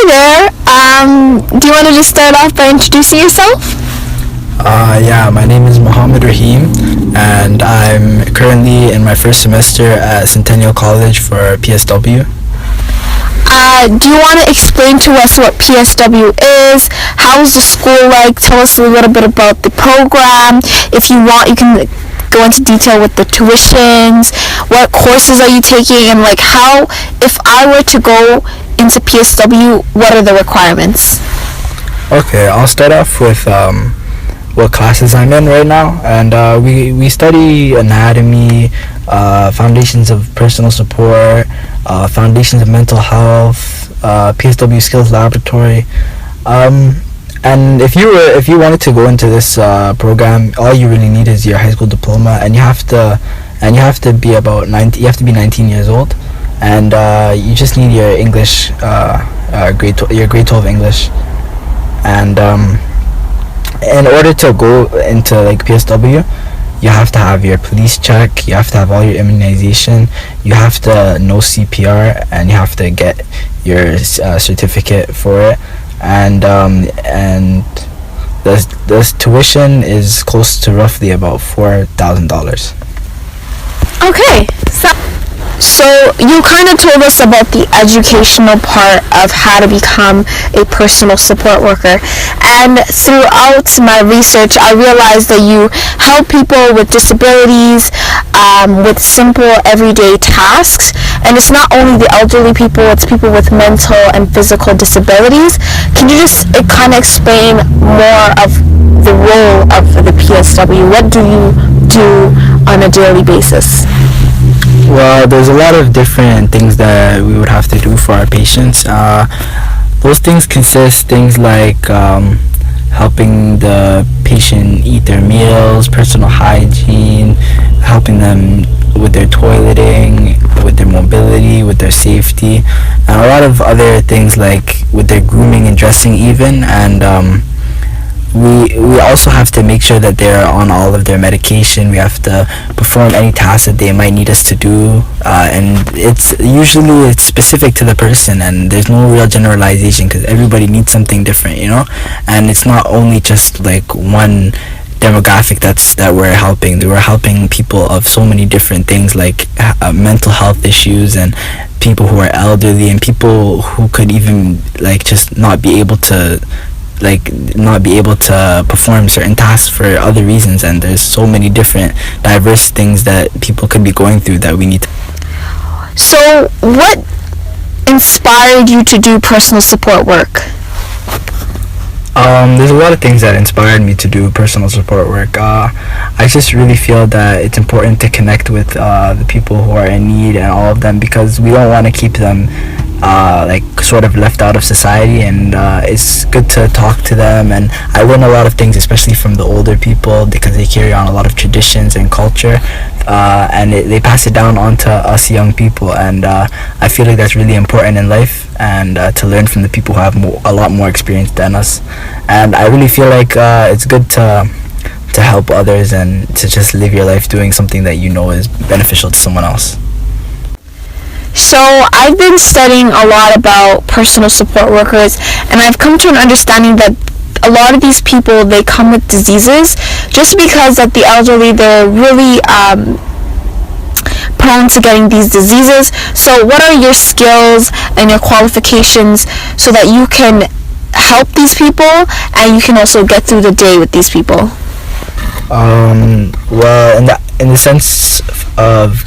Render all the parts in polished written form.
Hi there. Do you want to just start off by introducing yourself? Yeah, my name is Mohammed Rahim, and I'm currently in my first semester at Centennial College for PSW. Do you want to explain to us what PSW is? How is the school like? Tell us a little bit about the program. If you want, you can go into detail with the tuitions. What courses are you taking? And like how, if I were to go into PSW, what are the requirements? Okay, I'll start off with what classes I'm in right now, and we study anatomy, foundations of personal support, foundations of mental health, PSW skills laboratory, and if you wanted to go into this program, all you really need is your high school diploma, and you have to be about 19. You have to be 19 years old, and you just need your English, your grade 12 English, and in order to go into like PSW, you have to have your police check, you have to have all your immunization, you have to know CPR, and you have to get your certificate for it, and the tuition is close to roughly about $4,000. Okay, so you kind of told us about the educational part of how to become a personal support worker, and throughout my research I realized that you help people with disabilities with simple everyday tasks, and it's not only the elderly people, it's people with mental and physical disabilities. Can you just kind of explain more of the role of the PSW? What do you do on a daily basis? Well, there's a lot of different things that we would have to do for our patients. Those things consist things like helping the patient eat their meals, personal hygiene, helping them with their toileting, with their mobility, with their safety, and a lot of other things like with their grooming and dressing even, and we also have to make sure that they're on all of their medication. We have to perform any tasks that they might need us to do, and it's usually specific to the person, and there's no real generalization because everybody needs something different, and it's not only just like one demographic that we're helping. We're helping people of so many different things, like mental health issues, and people who are elderly, and people who could even like just not be able to perform certain tasks for other reasons, and there's so many different diverse things that people could be going through that we need to. So what inspired you to do personal support work? There's a lot of things that inspired me to do personal support work. I just really feel that it's important to connect with the people who are in need and all of them, because we don't want to keep them like sort of left out of society, and it's good to talk to them, and I learn a lot of things, especially from the older people, because they carry on a lot of traditions and culture, and they pass it down onto us young people, and I feel like that's really important in life, and to learn from the people who have a lot more experience than us, and I really feel like it's good to help others and to just live your life doing something that you know is beneficial to someone else. So I've been studying a lot about personal support workers, and I've come to an understanding that a lot of these people, they come with diseases just because that the elderly, they're really prone to getting these diseases. So what are your skills and your qualifications so that you can help these people and you can also get through the day with these people? Well, in the sense of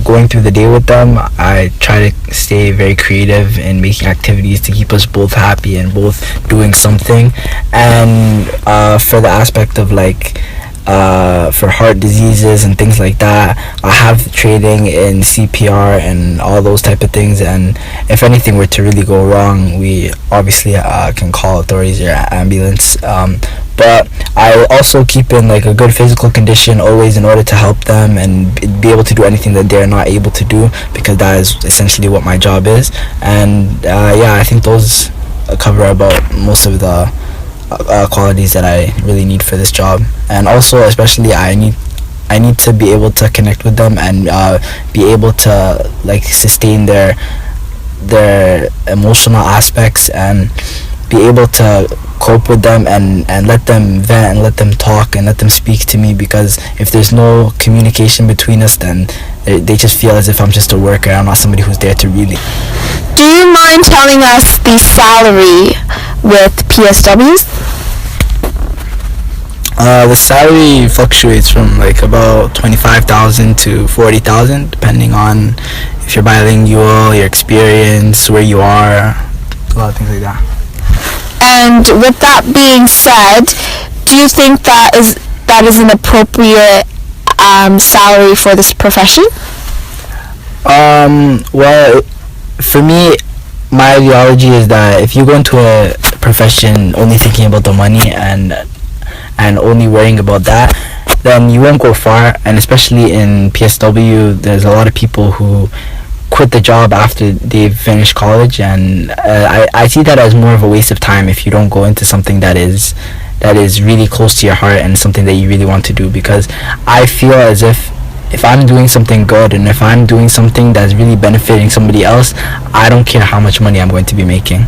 going through the day with them, I try to stay very creative in making activities to keep us both happy and both doing something. And for the aspect of like for heart diseases and things like that, I have training in CPR and all those type of things, and if anything were to really go wrong, we obviously can call authorities or ambulance, but I also keep in like a good physical condition always in order to help them and be able to do anything that they're not able to do, because that is essentially what my job is. And yeah, I think those cover about most of the qualities that I really need for this job. And also especially I need to be able to connect with them and be able to like sustain their their emotional aspects and be able to cope with them and let them vent and let them talk and let them speak to me, because if there's no communication between us, then they just feel as if I'm just a worker. I'm not somebody who's there to really. Do you mind telling us the salary with PSWs? The salary fluctuates from like about 25,000 to 40,000, depending on if you're bilingual, your experience, where you are, a lot of things like that. And with that being said, do you think that is an appropriate salary for this profession? Well, for me, my ideology is that if you go into a profession only thinking about the money and only worrying about that, then you won't go far. And especially in PSW, there's a lot of people who quit the job after they've finished college, and I see that as more of a waste of time if you don't go into something that is really close to your heart and something that you really want to do. Because I feel as if I'm doing something good and if I'm doing something that's really benefiting somebody else, I don't care how much money I'm going to be making.